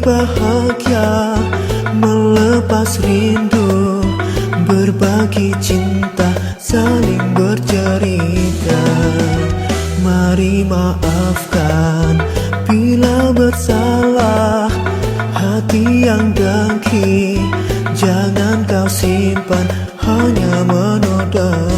bahagia, melepas rindu, berbagi cinta, saling bercerita. Mari maafkan bila bersalah, hati yang dengki jangan kau simpan, hanya menodai.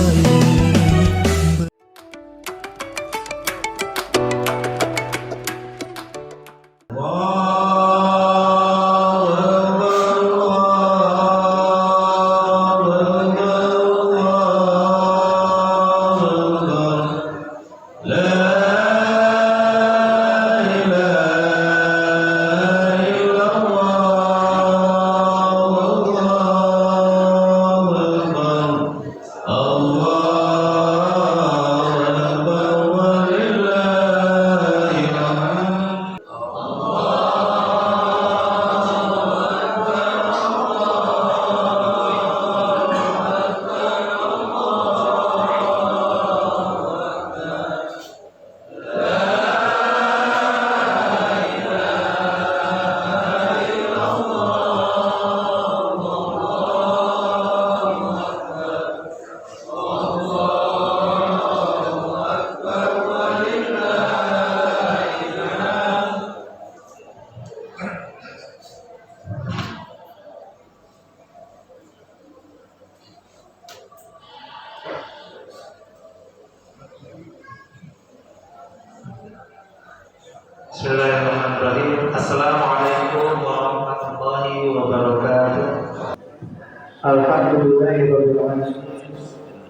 Bismillahirrahmanirrahim. Assalamualaikum warahmatullahi wabarakatuh. Alhamdulillahirabbil alamin.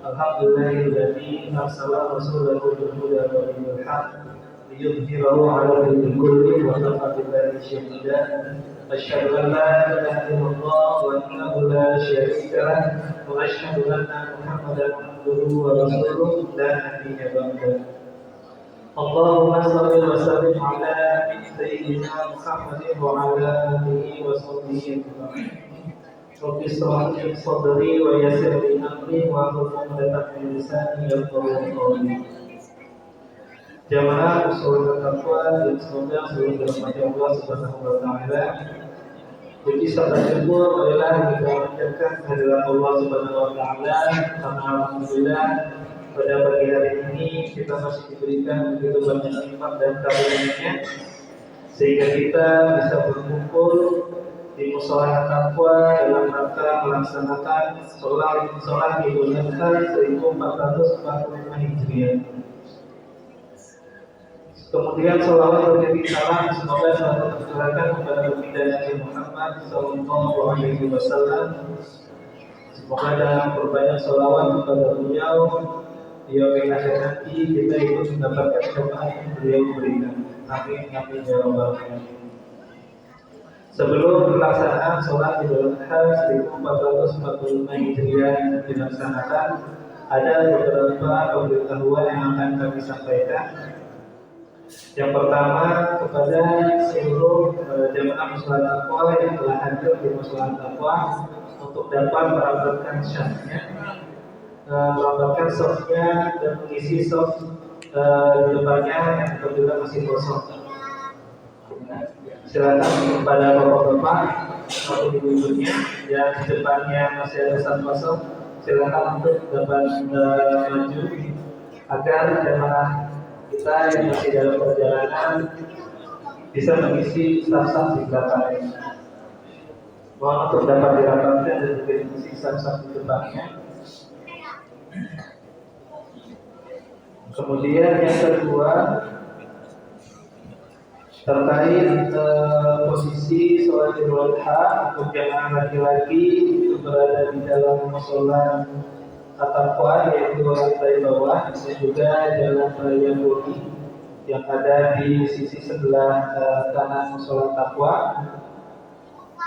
Alhamdulillahilladzi arsala rasulahu bil huda wa dinil haqq liyudhhirahu 'ala dini kulli wa kafa billahi shahida. Asyhadu an la ilaha illallah wa annahu la syarika lah wa asyhadu anna Muhammadan abduhu wa rasuluhu la nabiyya ba'dahu. Allahumma shalli wa sallim ala sayyidina Muhammadin wa ala alihi wa sahbihi ajma'in. Rabbi shrah li sadri wa yassir li amri wa hlul 'uqdatam min lisani yafqahu qawli. Jamaah usul taqwa dan semoga seluruh rahmat Allah Subhanahu wa taala. Puji serta syukur adalah kita panjatkan kehadirat Allah Subhanahu wa taala, karena alhamdulillah pada pagi hari ini kita masih diberikan begitu banyak nikmat dan karunia-Nya sehingga kita bisa berkumpul di mushola taqwa dalam rangka melaksanakan sholat Idul Adha 1445 Hijriah. Kemudian sholawat bernyanyi salam semoga selalu tercurahkan kepada baginda Nabi Muhammad Sallallahu Alaihi Wasallam. Semoga dalam berbanyak sholawat kepada beliau di yaumil akhir nanti kita ikut mendapatkan syafaat yang beliau berikan. Amin amin ya rabbal alamin. Sebelum pelaksanaan sholat Idul Adha 1445 Hijriah dilaksanakan, ada beberapa pemberitahuan yang akan kami sampaikan. Yang pertama, kepada seluruh jamaah mushola taqwa yang telah hadir di mushola taqwa untuk dapat merapatkan syafnya, merapatkan softnya dan mengisi soft di depannya yang apabila masih kosong. Silakan kepada bapak-bapak atau ibu-ibunya yang di depannya masih ada soft kosong, silakan untuk dapat maju agar jamaah kita yang masih dalam perjalanan bisa mengisi saf-saf di belakangnya. Mohon untuk dapat dirapatkan dan juga mengisi saf-saf di depannya. Kemudian yang kedua terkait posisi sholat Idul Adha untuk jamaah laki-laki itu berada di dalam mushola taqwa yaitu lantai bawah dan juga jalan raya Budi yang ada di sisi sebelah kanan mushola taqwa.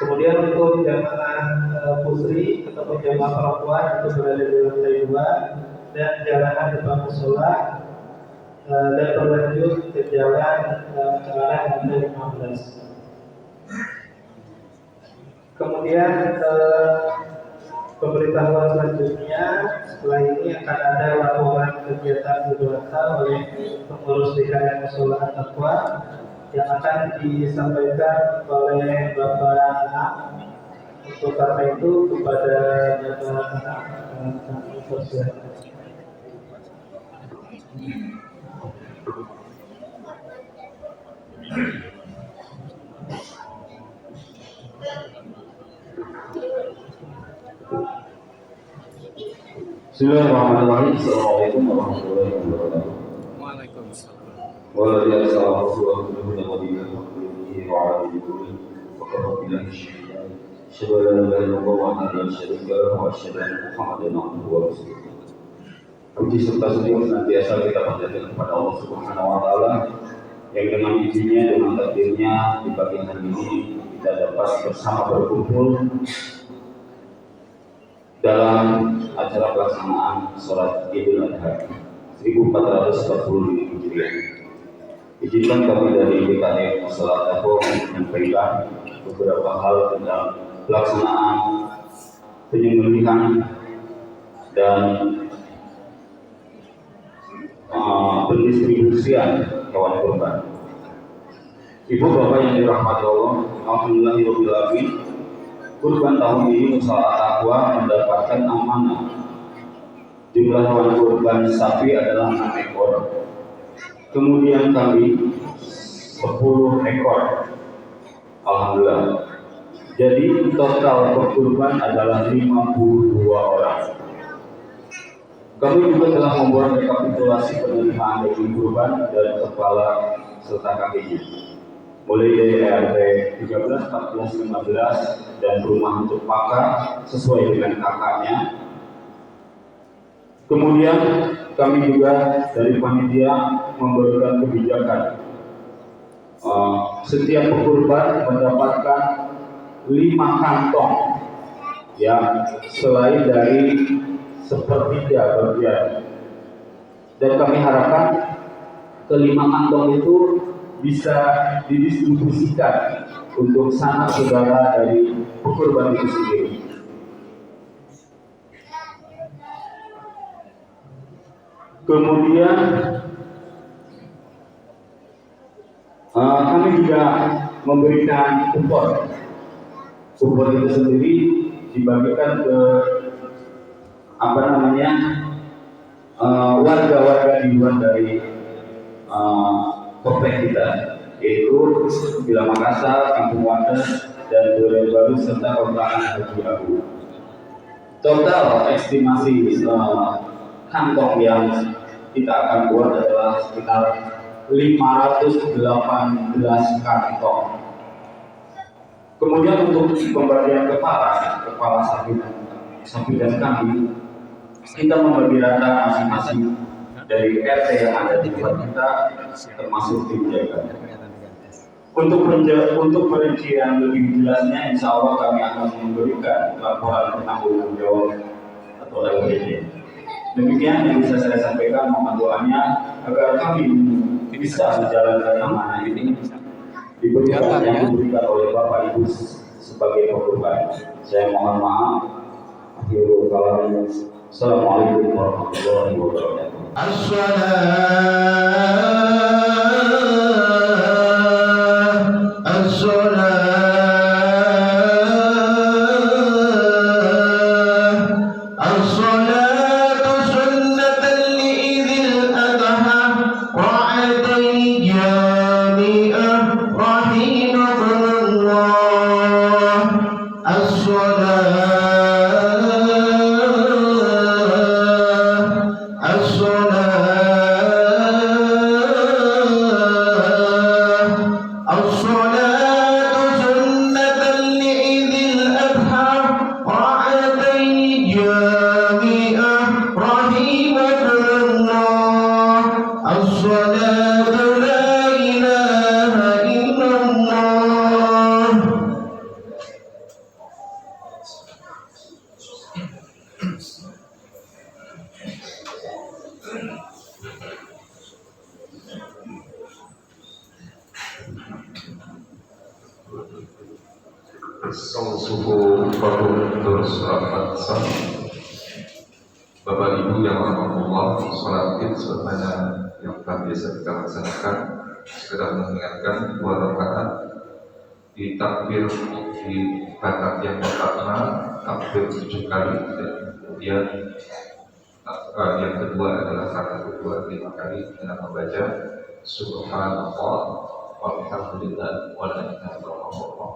Kemudian untuk jamaah putri atau jamaah perempuan itu berada di lantai 2 dan jalanan depan mushola dan berlanjut ke jalan ke arah lantai 15. Kemudian pemberitahuan selanjutnya, setelah ini akan ada laporan kegiatan Idul Adha oleh pengurus DKM Mushola Taqwa. yang akan disampaikan oleh Bapak Anak. Untuk karena itu kepada Bapak Anak kami persilakan. Bismillahirrahmanirrahim. Assalamualaikum warahmatullahi wabarakatuh. Waalaikumsalam. Waalaikumsalam warahmatullahi wabarakatuh. Wa ala alihi wa sahbihi syaitan. Asyhadu an la ilaha illallah wa la syarika lahu wa asyhadu anna Muhammadan abduhu wa rasuluh. Puji serta syukur senantiasa kita panjatkan kepada Allah Subhanahu wa taala yang dengan izinnya dengan takdirnya di pagi hari ini kita dapat bersama berkumpul dalam acara pelaksanaan sholat Idul Adha 1445 Hijriah. Izinkan kami dari BKM Sholat Dako menyampaikan beberapa hal tentang pelaksanaan penyembelihan dan pendistribusian hewan kurban. Ibu bapak yang dirahmati Allah, alhamdulillahirabbil alamin. Kurban tahun ini Musala Taqwa mendapatkan amanah. Jumlah hewan kurban sapi adalah 6 ekor. Kemudian kami 10 ekor. Alhamdulillah. Jadi total kurban adalah 52 orang. Kami juga telah membuat rekapitulasi penerimaan daging kurban dan kepala serta kakinya, mulai dari RT 13, 14, 15 dan rumah untuk pakar sesuai dengan kakaknya. Kemudian kami juga dari panitia memberikan kebijakan setiap kurban mendapatkan 5 kantong yang selain dari sepertiga bagian, dan kami harapkan kelima kantong itu bisa didistribusikan untuk sanak saudara dari kurban itu sendiri. Kemudian kami juga memberikan kupon. Kupon itu sendiri dibagikan ke warga-warga di luar dari komplek kita, yaitu Bila Makassar, Kampung Wates, dan Duren Baru serta Kontrakan Haji Abu. Total estimasi kantong yang kita akan buat adalah sekitar 518 kantong. Kemudian untuk pembagian kepala sapi dan kambing, kita membagi rata masing-masing dari RT yang ada di tempat kita, termasuk tim jaga. Untuk perincian lebih jelasnya, insya Allah kami akan memberikan laporan penanggung jawab atau LPJ. Demikian yang bisa saya sampaikan. Mohon doanya agar kami bisa menjalankan amanah ini diberikan yang diberikan oleh Bapak Ibu sebagai korban. Saya mohon maaf. Akhirul kalam. Assalamualaikum warahmatullahi wabarakatuh. Suhu Fadul Surat Sah. Bapak Ibu yang rahmatullah, sholat id sebagaimana yang telah biasa kita laksanakan sekedar mengingatkan 2 rakaat di takbir di rakaat yang pertama takbir 7 kali, dan kemudian yang kedua adalah rakaat kedua 5 kali dengan membaca subhanallah walhamdulillah wa la ilaha illallah.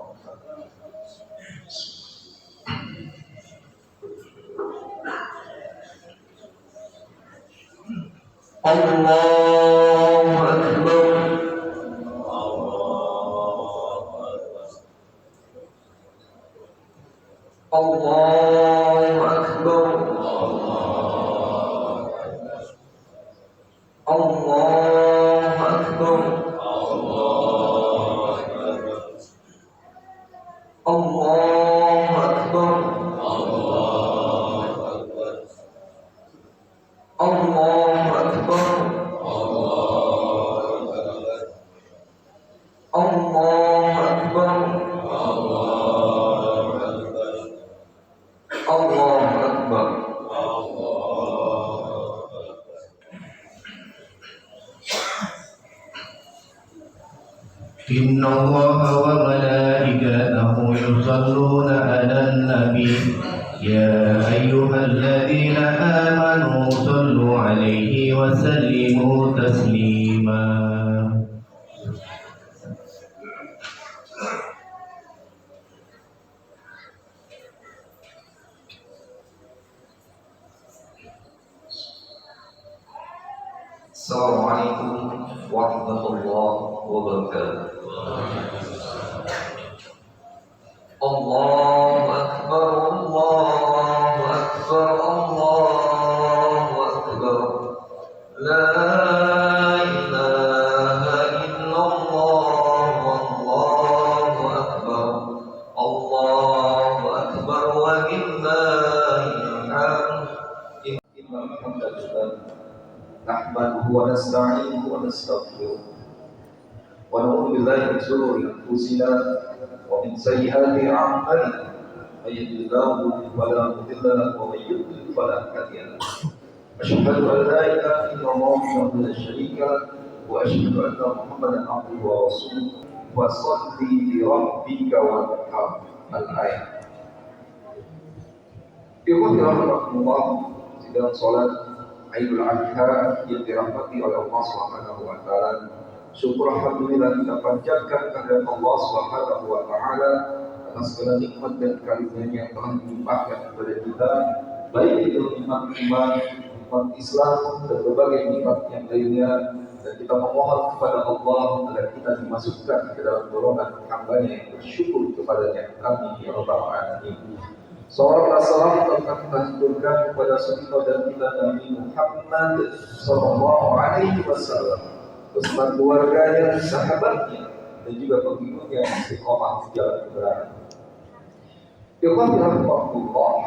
Allahu Akbar. Allahu Akbar. Allahu Akbar. Allahu Akbar. Allahu Akbar. Allahu Akbar. Allahu Akbar. إن الله وملائكته يصلون على النبي يا أيها الذين آمنوا صلوا عليه وسلموا تسليما. Assalamualaikum warahmatullahi wabarakatuh. Allahu Akbar. Allahu Akbar. Allahu Akbar. La ilaha illallah. Wallahu Akbar. Allahu Akbar wa lillahil hamd. Innal hamdalillah nahmaduhu wa nasta'inuhu wa nastaghfiruh wa na'udzu billahi min shururi anfusina wa min sayyiati a'malina may yahdihillahu fala mudilla lahu wa may yudlil fala hadiya lahu. Asyhadu an la ilaha illallah wahdahu la syarika lahu wa asyhadu anna Muhammadan abduhu wa rasuluh. Wa shalli li rabbika wanhar. Al-ayat. Ikhwati rahmatullah, sidang salat Aidul Adha yang dirahmati oleh Allah Subhanahu wa taala. Syukur alhamdulillah kita panjatkan kehadirat Allah Subhanahu wa taala atas segala nikmat dan karunia yang telah dilimpahkan kepada kita, baik itu nikmat iman, nikmat Islam dan berbagai nikmat yang lainnya, dan kita memohon kepada Allah agar kita dimasukkan ke dalam golongan hamba-Nya yang bersyukur kepadanya. Amin ya rabbal alamin. Salam salam telah kita haturkan kepada saudara dan kita Nabi Muhammad sallallahu alaihi wasallam, beserta keluarganya, sahabatnya, dan juga pengikutnya yang istiqomah di jalan kebenaran. Alhamdulillah,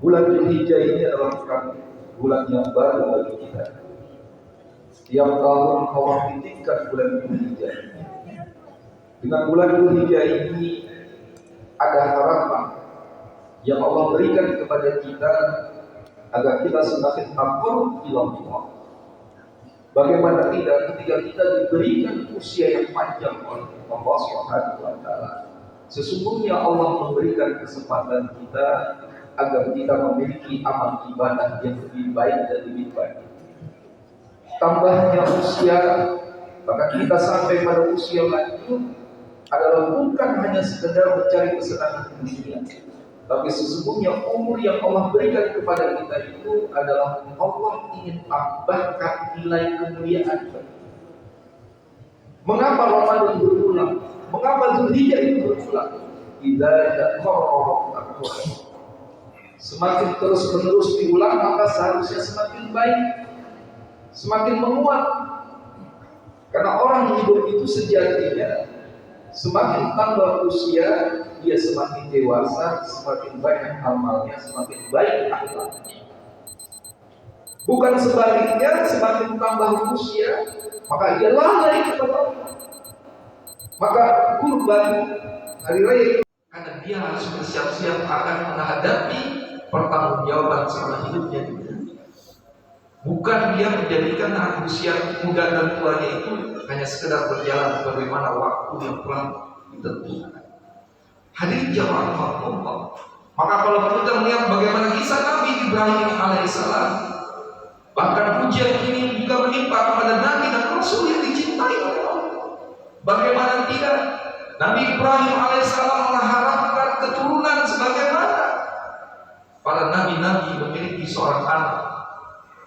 bulan Dzulhijjah ini adalah bulan yang baru bagi kita. Setiap tahun Allah titipkan bulan Dzulhijjah. Dengan bulan Dzulhijjah ini ada harapan yang Allah berikan kepada kita agar kita semakin akur ilallah. Bagaimana tidak ketika kita diberikan usia yang panjang oleh Allah Subhanahu wa taala. Sesungguhnya Allah memberikan kesempatan kita agar kita memiliki amal ibadah yang lebih baik dan lebih baik. Tambahnya usia, maka kita sampai pada usia lanjut adalah bukan hanya sekedar mencari kesenangan dunia, tapi sesungguhnya umur yang Allah berikan kepada kita itu adalah Allah ingin tambahkan nilai kemuliaan. Mengapa Ramadan berulang? Mengapa Dzulhijjah itu berulang? Semakin terus menerus diulang, maka seharusnya semakin baik, semakin menguat. Karena orang hidup itu sejatinya semakin tambah usia, dia semakin dewasa, semakin banyak amalnya, semakin baik akhlaknya. Bukan sebaliknya, semakin tambah usia, maka dia lalai kepada Allah. Maka kurban hari raya itu karena dia harus bersiap-siap akan menghadapi pertanggungjawaban selama hidupnya di dunia. Bukan dia menjadikan usia muda dan tuanya itu hanya sekedar berjalan sebagaimana waktu yang telah ditentukan. Hadirin jamaah Allah. Maka kalau kita melihat bagaimana kisah Nabi Ibrahim alaihissalam, bahkan ujian ini juga menimpa kepada Nabi dan Rasul yang dicintai oleh Allah. Bagaimana tidak? Nabi Ibrahim alaihissalam mengharapkan keturunan sebagaimana para nabi-nabi memiliki seorang anak,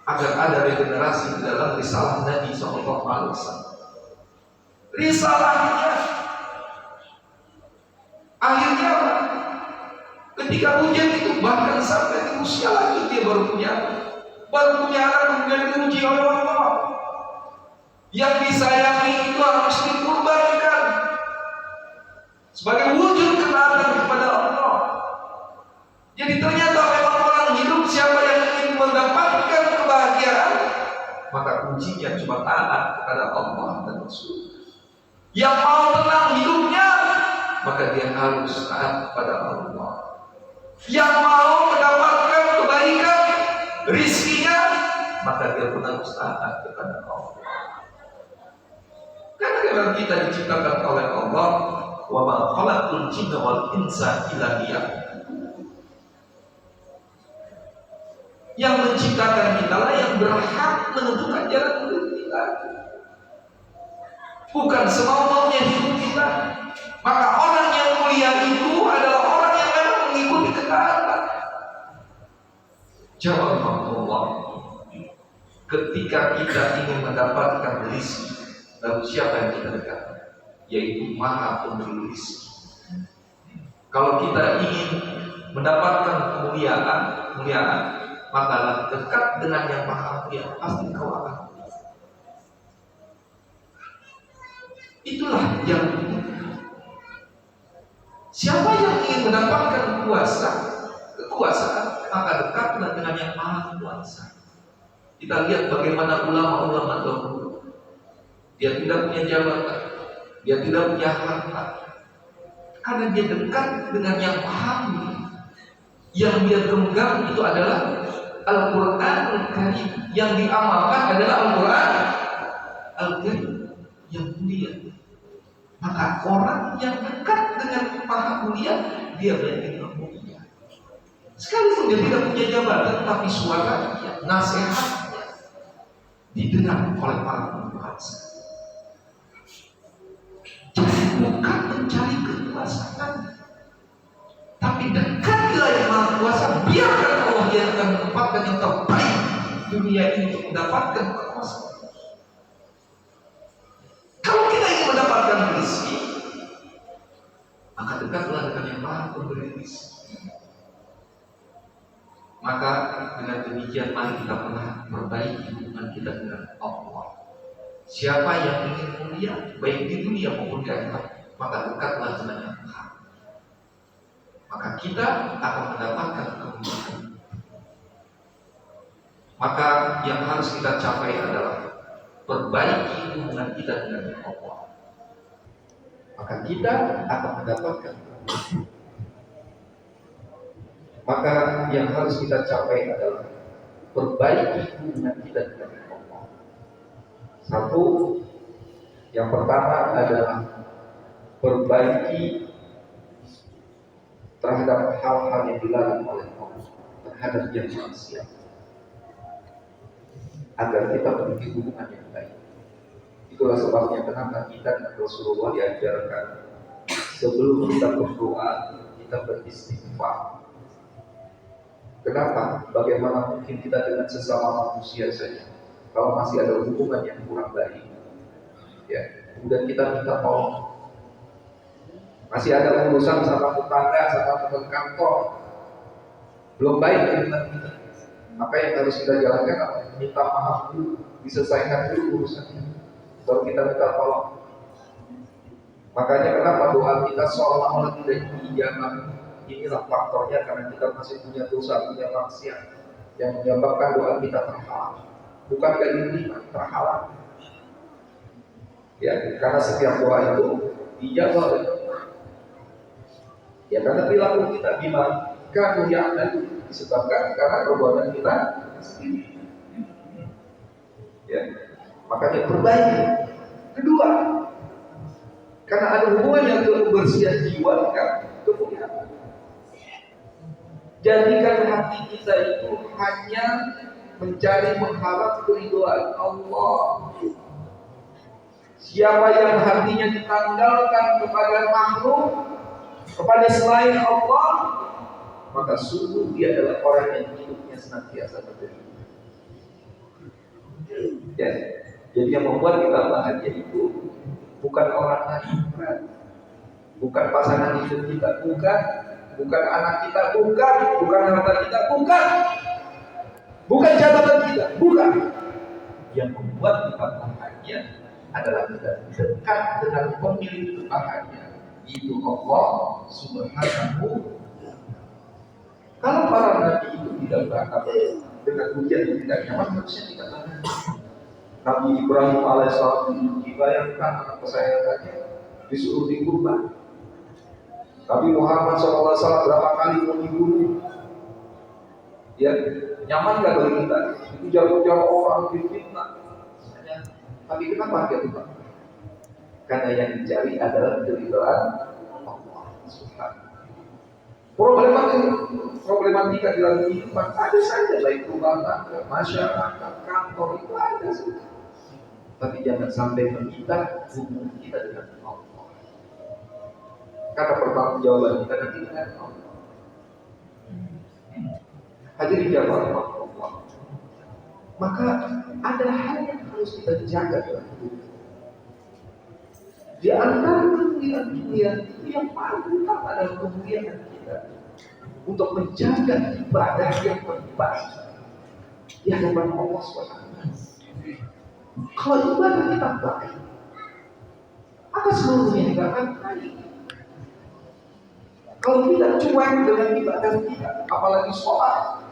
agar ada regenerasi di dalam risalah Nabi SAW. Risalahnya akhirnya ketika ujian itu bahkan sampai di usia lagi dia baru punya anak, kemudian diuji oleh Allah. Yang disayangi itu harus dikorbankan sebagai wujud ketaatan kepada Allah. Jadi ternyata memang orang hidup, siapa yang ingin mendapatkan kebahagiaan, maka kuncinya cuma taat kepada Allah dan Rasul. Yang mau tenang hidupnya, maka dia harus taat kepada Allah. Yang mau mendapatkan kebaikan rizkinya, maka dia pun harus taat kepada Allah. Karena kita diciptakan oleh Allah, wa ma khalaqtul jinna wal insa illa liya'budun. Yang menciptakan kita lah yang berhak menentukan jalan hidup kita, bukan semau-maunya hidup kita. Maka orang yang mulia itu adalah orang yang memang mengikuti ketaatan. Jawab Allah, ketika kita ingin mendapatkan rezeki, lalu siapa yang kita dekati? Yaitu Maha Pemberi rezeki. Kalau kita ingin mendapatkan kemuliaan, maka dekat dengan yang Maha Mulia, pasti kau akan. Itulah yang siapa yang ingin mendapatkan kekuasaan, maka dekatlah dengan yang Maha Kuasa. Kita lihat bagaimana ulama-ulama dahulu, dia tidak punya jabatan, dia tidak punya harta, karena dia dekat dengan yang Maha Mulia. Yang dia genggam itu adalah Al-Quranul Karim, yang diamalkan adalah Al-Quran Al-Karim yang mulia. Maka orang yang dekat dengan Maha Mulia, dia benar-benar mulia. Sekalipun dia tidak punya jabatan, tapi suaranya, nasihatnya didengar oleh para penguasa. Jadi bukan mencari kekuasaan, tapi dekatlah yang Maha Kuasa. Biarkan Allah yang akan menempatkan yang terbaik dunia ini untuk mendapatkan kekuasaan. Kalau kita ingin mendapatkan rezeki, maka dekatlah dengan yang Maha Pemberi rezeki. Maka dengan demikian mari kita perbaiki hubungan kita dengan Allah. Siapa yang ingin mulia, baik di dunia maupun di akhirat, maka dekatlah dengan yang Maha. Maka kita akan mendapatkan kemuliaan. Maka yang harus kita capai adalah perbaiki hubungan kita dengan Allah. Maka kita akan mendapatkan kemuliaan. Maka yang harus kita capai adalah perbaiki hubungan kita dengan Allah. Satu, yang pertama adalah perbaiki terhadap hal-hal yang dilarang oleh Allah, terhadap yang maksiat, agar kita memiliki hubungan yang baik. Itulah sebabnya kenapa kita dan Rasulullah diajarkan sebelum kita berdoa, kita beristighfar. Kenapa? Bagaimana mungkin kita dengan sesama manusia saja, kalau masih ada hubungan yang kurang baik, ya, kemudian kita minta tolong. Masih ada urusan sama tetangga, sama teman kantor, belum baik dengan kita. Maka yang harus kita jalankan apa? Minta maaf dulu, diselesaikan dulu urusannya, baru kita minta tolong. Makanya kenapa doa kita seolah-olah tidak diijabah? Inilah faktornya, karena kita masih punya dosa, punya maksiat yang menyebabkan doa kita terhalang. Bukan dari diterima, terhalang. Ya, karena setiap doa itu dijawab oleh Allah. Ya, karena perilaku kita gimana? Kan yang disebabkan karena perbuatan kita sendiri. Ya, makanya perbaiki. Kedua, karena ada hubungannya kebersihan jiwa dengan kemuliaan. Jadikan hati kita itu hanya mencari mengharap keridhaan Allah. Siapa yang hatinya ditanggalkan kepada makhluk, kepada selain Allah, maka sungguh dia adalah orang yang hidupnya senantiasa menderita. Ya, jadi yang membuat kita bahagia itu bukan orang lain, bukan pasangan hidup kita, bukan anak kita, bukan harta kita, bukan jabatan kita, bukan. Yang membuat kita bahagia adalah kita dekat dengan pemilik kebahagiaan, itu Allah Subhanahu. Kalau para nabi itu tidak berangkat dengan ujian yang tidak nyaman, harusnya tidak bahagia. Nabi Ibrahim alaihissalam dibayangkan anak kesayangannya disuruh dikurban. Nabi Muhammad SAW berapa kali mau dibunuh? Ya, nyaman nggak bagi kita? Itu jauh-jauh orang difitnah. Tapi kenapa dia lupa? Karena yang dicari adalah keridhaan Allah Subhanahu. Problematika di dalam kehidupan ada saja, baik rumah tangga, masyarakat, kantor itu ada saja. Tapi jangan sampai meminta hubungan kita dengan Allah. Karena pertanggungjawaban kita nanti dengan Allah. Hadirin jamaah Allah. Maka ada hal yang harus kita jaga dalam hidup. Di antara kemuliaan dunia itu yang paling utama adalah kemuliaan kita untuk menjaga ibadah yang terbaik di hadapan Allah SWT. Kalau ibadah kita baik, maka seluruhnya tidak akan baik. Kalau kita cuek dengan ibadah kita, apalagi sholat.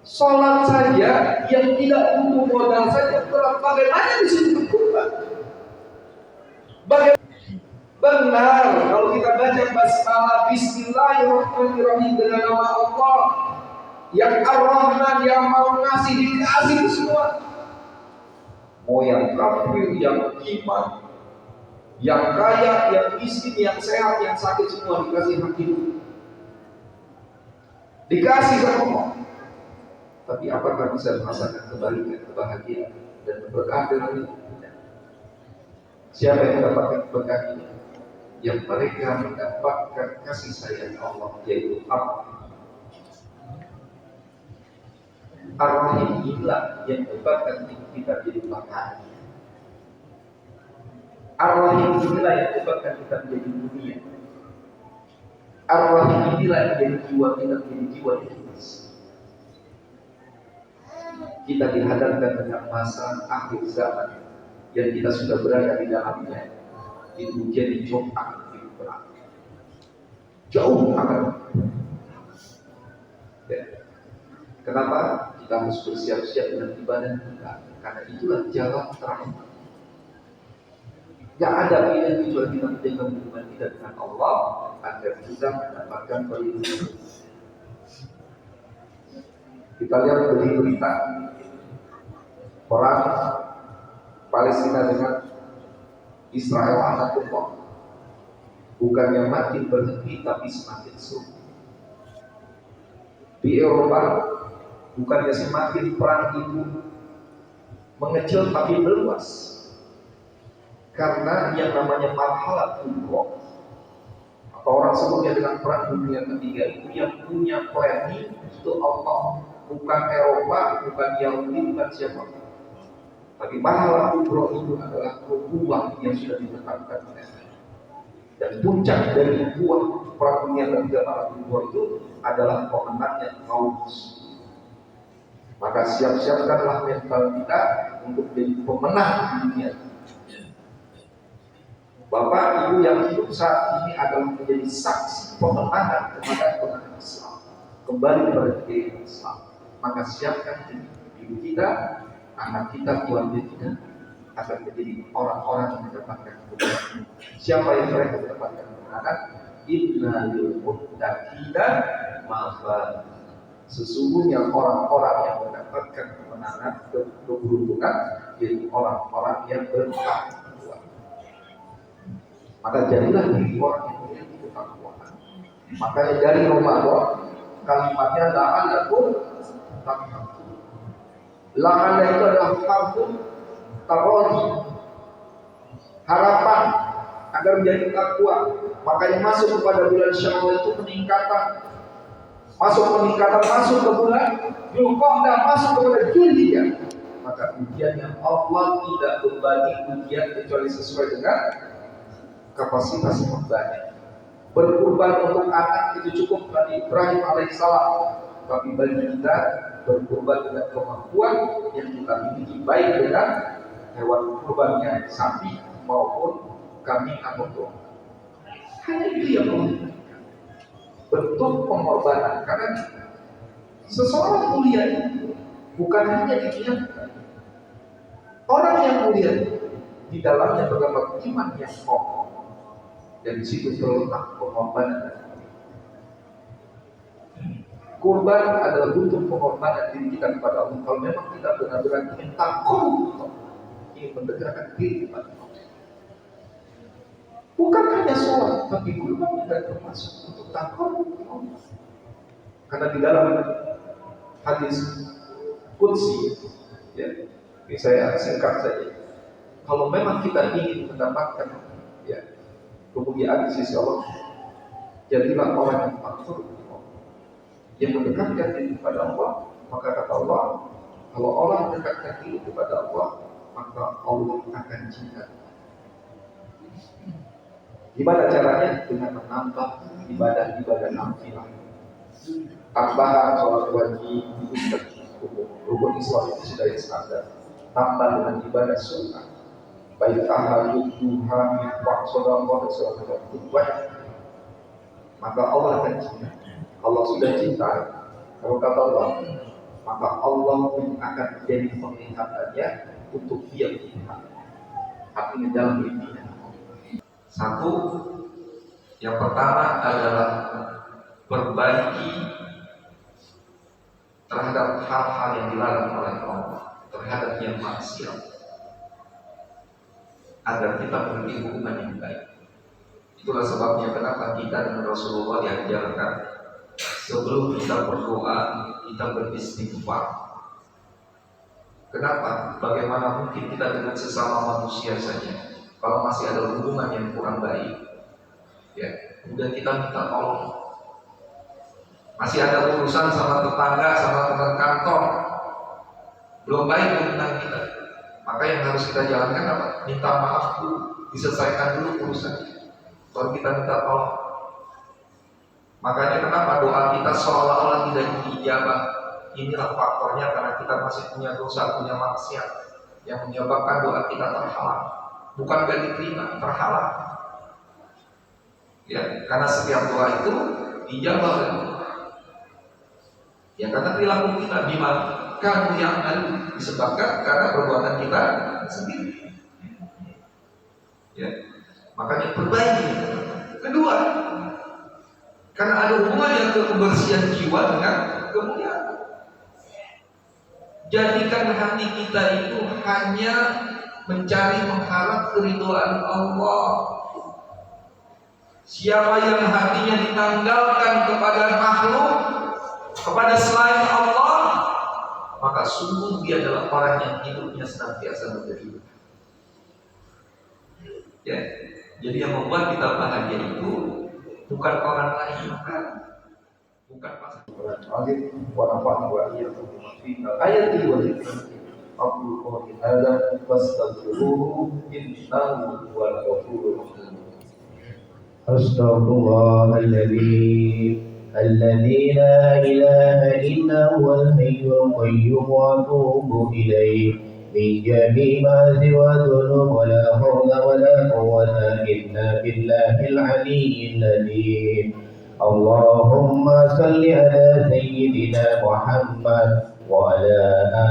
Sholat saja yang tidak butuh modal saja, bagaimana disebut kurban? Bagaimana? Benar, kalau kita baca basmalah Bismillahirrahmanirrahim dengan nama Allah yang Ar-Rahman, yang mau ngasih, dikasih semua. Mau yang kafir, yang iman, yang kaya, yang miskin, yang sehat, yang sakit, semua dikasih hak hidup. Dikasih sama Allah. Tapi apakah bisa merasakan kebalikan, kebahagiaan dan keberkahan dalam hidup? Siapa yang mendapatkan keberkahan ini? Yang mereka mendapatkan kasih sayang Allah, yaitu Ar-Rahim. Inilah yang menyebabkan kita jadi bahagia. Ar-Rahim inilah yang menyebabkan kita menjadi dunia. Ar-Rahim inilah yang menjadi jiwa kita menjadi jiwa yang ikhlas. Kita dihadapkan dengan masa akhir zaman yang kita sudah berada di dalamnya. Itu jadi cobaan yang berat. Jauh akan. Ya. Kenapa? Kita harus bersiap-siap dengan ibadah kita, karena itulah jalan terakhir. Gak ada pilihan kecuali kita menjaga hubungan kita dengan Allah agar kita mendapatkan perlindungan. Kita lihat berita perang Palestina dengan Israel anakullah, bukan yang makin berhenti tapi semakin sulit. Di Eropa bukannya semakin perang itu mengecil tapi meluas, karena yang namanya marhalah kubra atau orang sebutnya dengan perang dunia ketiga itu yang punya planning itu Allah, bukan Eropa, bukan Yahudi, bukan siapa. Tapi marhalah kubra itu adalah buah yang sudah ditetapkan oleh Allah. Dan puncak dari buah perang dunia ketiga marhalah kubra itu adalah pemenangnya kaum muslim. Maka siap-siapkanlah mental kita untuk menjadi pemenang di dunia. Bapak Ibu yang hidup saat ini adalah menjadi saksi pemenangan kepada kemenangan Islam, kembali kepada keinginan Islam. Maka siapkan ibu kita, anak kita, keluarga kita akan menjadi orang-orang yang mendapatkan kemenangan. Siapa yang mereka mendapatkan kemenangan? Inna lil muttaqina mafaz. Sesungguhnya orang-orang yang mendapatkan kemenangan, keberuntungan, yaitu orang-orang yang bertakwa. Maka jadilah diri orang yang memiliki ketakwaan. Makanya dari Ramadan kalimatnya la'allakum tattaqun. La'alla itu adalah harfun tarodi, harapan agar menjadi takwa. Makanya masuk kepada bulan Syawal itu peningkatan, masuk ke bulan Dzulqa'dah, masuk kepada Zulhijjah. Maka ujiannya Allah tidak berbagi ujian kecuali sesuai dengan kapasitas hambanya. Berkurban untuk anak itu cukup Nabi Ibrahim alaihissalam, tapi bagi kita berkurban dengan kemampuan yang kita miliki, baik dengan hewan kurbannya sapi maupun kambing atau domba. Hanya itu yang menunjukkan bentuk pengorbanan. Karena seseorang mulia bukan hanya diingatkan, orang yang mulia di dalamnya terdapat iman yang kokoh, dan di situ terletak pengorbanan. Kurban adalah bentuk pengorbanan diri kita kepada Allah. Kalau memang kita benar-benar ingin takut, ingin mendekatkan diri kepada Allah, bukan hanya sholat, tapi kurban juga termasuk untuk takut Allah. Karena di dalam hadis qudsi, ya, ini saya singkat saja. Kalau memang kita ingin mendapatkan, ya, kemuliaan di sisi Allah, jadilah orang yang takut, yang mendekatkan diri kepada Allah. Maka kata Allah, kalau orang mendekatkan diri kepada Allah, maka Allah akan cinta. Gimana caranya? Dengan menambah ibadah-ibadah nafilah. Tambahan sholat wajib itu sudah cukup. Rukun Islam itu sudah standar. Tambah dengan ibadah sunnah, baik tahajud, duha, infak, sedekah, dan sebagainya. Maka Allah akan cinta. Allah sudah cinta. Kalau kata Allah, maka Allah pun akan menjadi penglihatannya untuk dia melihat. Artinya dalam dirinya. Satu, yang pertama adalah berbagi terhadap hal-hal yang dilarang oleh Allah, terhadap yang maksiat, agar kita memiliki hubungan yang baik. Itulah sebabnya kenapa kita dengan Rasulullah diajarkan sebelum kita berdoa, kita beristighfar. Kenapa? Bagaimana mungkin kita dengan sesama manusia saja, kalau masih ada hubungan yang kurang baik, ya, kemudian kita minta tolong. Masih ada urusan sama tetangga, sama teman kantor, belum baik hubungan kita. Maka yang harus kita jalankan apa? Minta maaf dulu, diselesaikan dulu urusan, baru kita minta tolong. Makanya kenapa doa kita seolah-olah tidak diijabah? Inilah faktornya, karena kita masih punya dosa, punya maksiat yang menyebabkan doa kita terhalang. Bukan gak diterima, terhalang. Ya, karena setiap doa itu dijawab oleh Allah. Ya, karena perilaku kita dimakan yang lalu disebabkan karena perbuatan kita sendiri. Ya, makanya perbaiki. Kedua, karena ada hubungannya kebersihan jiwa dengan kemuliaan. Jadikan hati kita itu hanya mencari mengharap keridhaan Allah. Siapa yang hatinya ditanggalkan kepada makhluk, kepada selain Allah, maka sungguh dia adalah orang yang hidupnya senantiasa menderita. Ya, jadi yang membuat kita bahagia itu bukan orang lain, bukan pasangan. Ayat ini wajib. Aku qawli hadza fastaghfiruhu innahu huwal ghafurur rahim. Astaghfirullahaladzim الذي لا إله إلا هو الحي القيوم وأتوب إليه من جميع ما سوى الذنوب ولا حول ولا قوة إلا بالله العلي العظيم اللهم صل على سيدنا محمد وعلى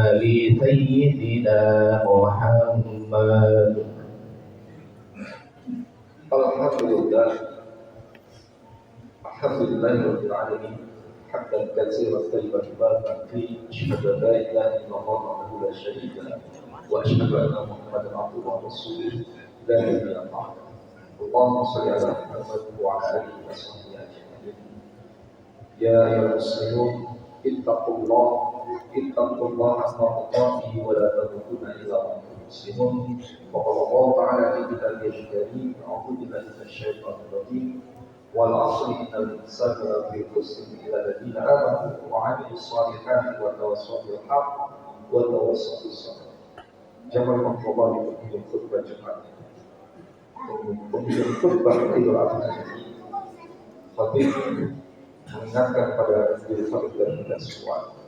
آل سيدنا محمد. Alhamdulillah Rabbil Alamin. حمدا كثيرا طيبا مباركا فيه أشهد أن لا إله إلا الله وحده لا شريك له وأشهد أن محمدا عبده ورسوله لا نبي بعده اللهم صل على محمد وعلى آله وصحبه أجمعين يا أيها المسلمون اتقوا الله حق تقاته ولا تموتن إلا وأنتم مسلمون وقال الله تعالى في كتابه الكريم أعوذ بالله من الشيطان الرجيم والعصر إن الإنسان لفي خسر إلا الذين آمنوا وعملوا الصالحات وتواصوا بالحق وتواصوا بالصبر. Jamaah Allah di khutbah Jumat, kemudian khutbah Idul Adha ini, khatib mengingatkan pada diri khatib dan kita semua,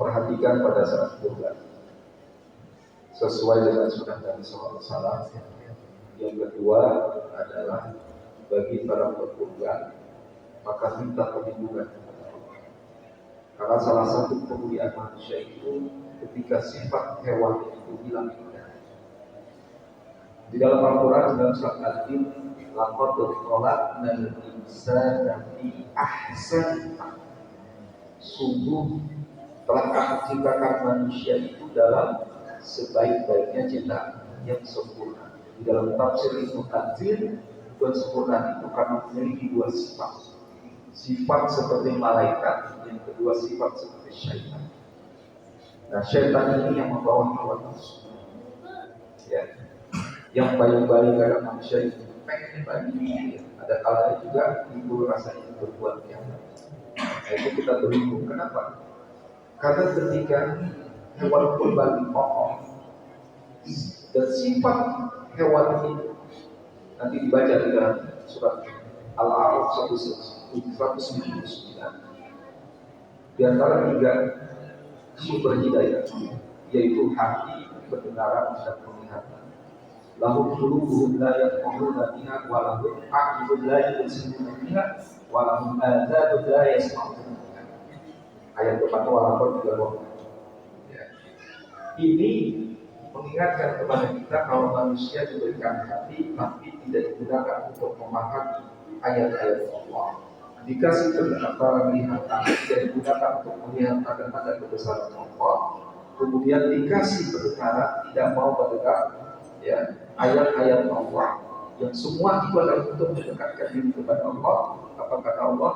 perhatikan pada saat berbulan sesuai dengan sunnah Nabi SAW. Yang kedua adalah bagi para berkurban, maka minta perlindungan kepada Allah. Karena salah satu kemuliaan manusia itu ketika sifat hewan itu hilang. Di dalam Al-Quran dalam surat Al-Jin, laqad khalaqnal insana fi ahsani taqwim. Sungguh telah kami ciptakan manusia itu dalam sebaik-baiknya ciptaan yang sempurna. Di dalam tafsir Ibnu Katsir, dan sempurna itu karena memiliki dua sifat. Sifat seperti malaikat, yang kedua sifat seperti syaitan. Nah, syaitan ini yang membawa hawa nafsu. Ya. Yang baik-baik kadang manusia itu pengen bagi, ada kalanya juga timbul rasa itu berbuat jahat. Nah, itu kita berlindung. Kenapa? Karena ketika hewan kurban dipotong dan sifat hewan itu nanti dibaca di dalam surat Al-A'raf 199. Di antara tiga sumber hidayah, yaitu hati, pendengaran, dan penglihatan. Lahum qulubuhum la yafqahuna biha wa lahum a'yunun la yubsiruna biha wa lahum adhanun la yasma'una biha. Ayat depan walaupun juga ini mengingatkan kepada kita kalau manusia diberikan hati tapi tidak digunakan untuk memahami ayat-ayat Allah. Dikasih penglihatan tidak digunakan untuk melihat tanda-tanda kebesaran Allah. Kemudian dikasih pendengaran tidak mau mendengar ya ayat-ayat Allah yang semua itu adalah untuk mendekatkan diri kepada Allah. Apa kata Allah?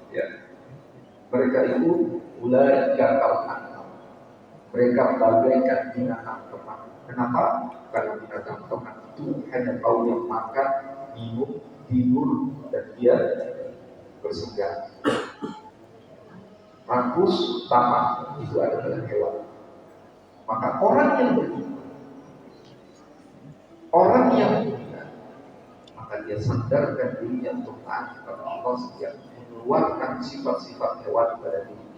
Ya, mereka itu ulaika kal-an'am. Mereka bagaikan binatang ternak. Kenapa? Karena binatang ternak itu hanya tahu yang makan, minum, tidur, dan dia bersenggara. Rakus, tamak itu adalah hewan. Maka orang yang beriman, orang yang beriman, maka dia sadarkan dirinya untuk taat kepada Allah sejak mengeluarkan sifat-sifat hewan pada diri.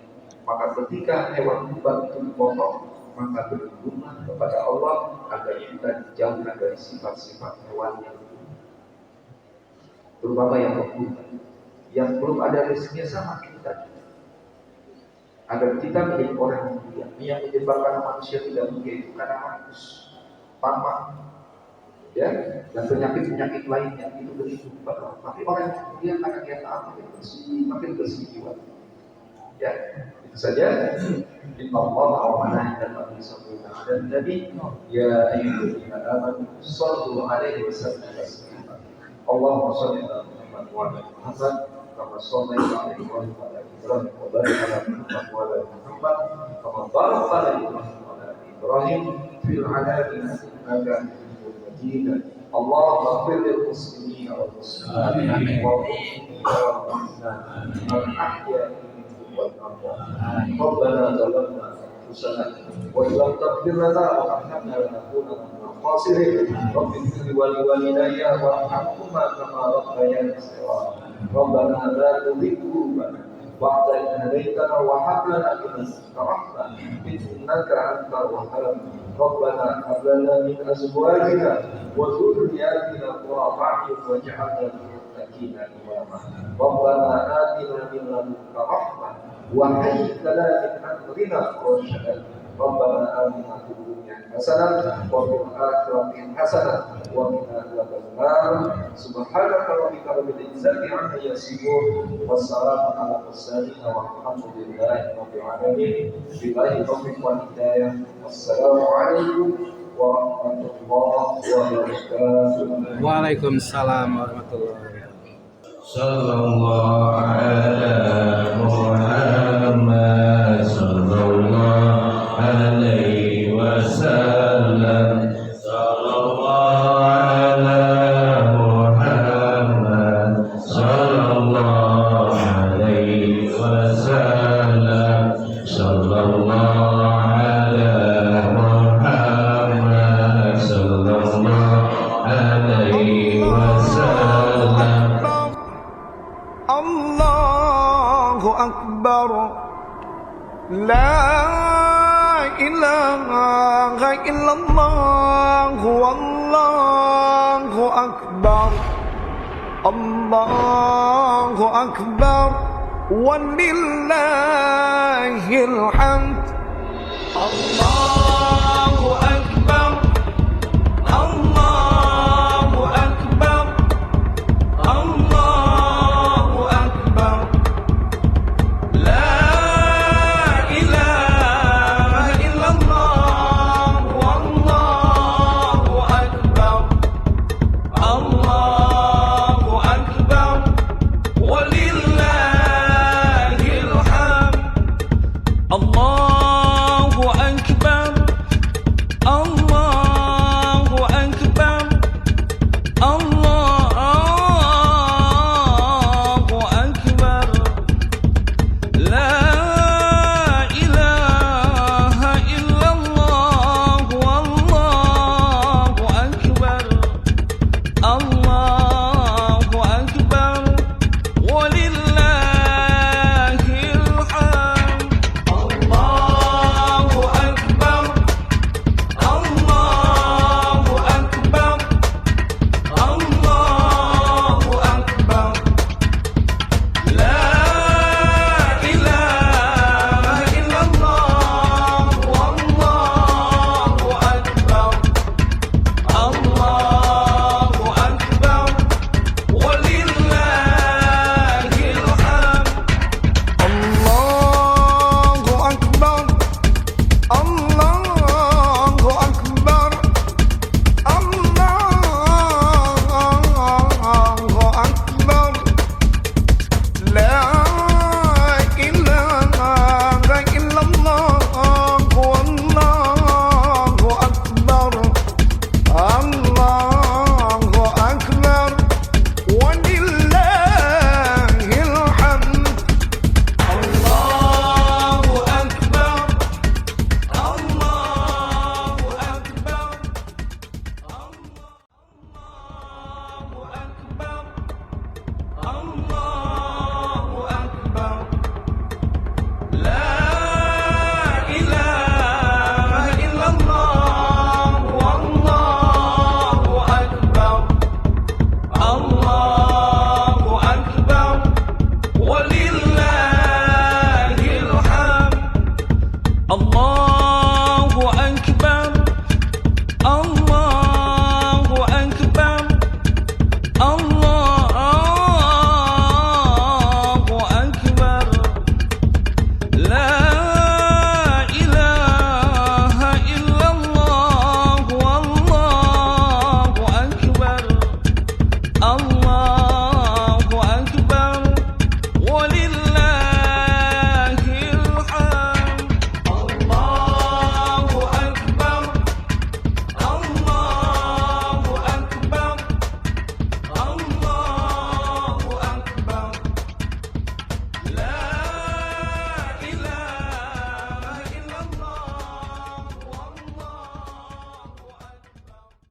Maka ketika hewan kurban itu dipotong, maka berlindunglah kepada Allah agar kita dijauhkan dari sifat-sifat hewan yang terutama yang belum ada rezekinya sama kita, agar kita menjadi orang yang mulia. Yang menyebabkan manusia tidak mulia itu karena makus, tamak, ya, dan penyakit-penyakit lainnya itu berlindung kepada Allah. Tapi orang yang mulia karena dia taat makin bersih jiwa. Ya, itu saja. Inna Allah wa malaikatahu yusalluna 'alan nabi ya ayyuhallazina amanu shallu 'alaihi wa sallimu taslima. Allahumma shalli ala Muhammad wa ala Muhammad kama shallaita 'ala Ibrahim wa ala Ibrahim wa barik 'ala Muhammad wa ala Muhammad kama barakta 'ala Ibrahim wa ala Ibrahim fil 'alamin innaka Hamidum Majid. Allahumma ighfir lil muslimina wal muslimat wal mu'minina wal mu'minat wal ahya'i ربنا ظلمنا أنفسنا وإن لم تغفر لنا وترحمنا لنكونن من الخاسرين رب اغفر لي ولوالدي وارحمهما كما ربياني صغيرا ربنا لا تزغ قلوبنا بعد إذ هديتنا وهب لنا من لدنك رحمة إنك أنت الوهاب ربنا هب لنا من أزواجنا وذرياتنا قرة أعين واجعلنا للمتقين إماما ربنا آتنا من لدنك رحمة وهيئ لنا من أمرنا رشدا Rabbana atina fid dunya hasanah wa fil akhirati hasanah wa qina adzabannar. Subhanaka rabbika rabbil izzati amma yasifun. Wassalamu ala mursalin walhamdulillahi rabbil alamin. Billahi taufiq wal hidayah. Wassalamu alaikum warahmatullahi wabarakatuh. Waalaikumsalam warahmatullahi wabarakatuh. Sallallahu ala Muhammad sallallahu alaihi wasallam. Sallallahu ala Muhammad sallallahu alaihi wasallam. Sallallahu ala Muhammad sallallahu alaihi wasallam. Allahu Akbar, la ilaha illallah, wallahu akbar, Allahu akbar, walillahil hamd. Allah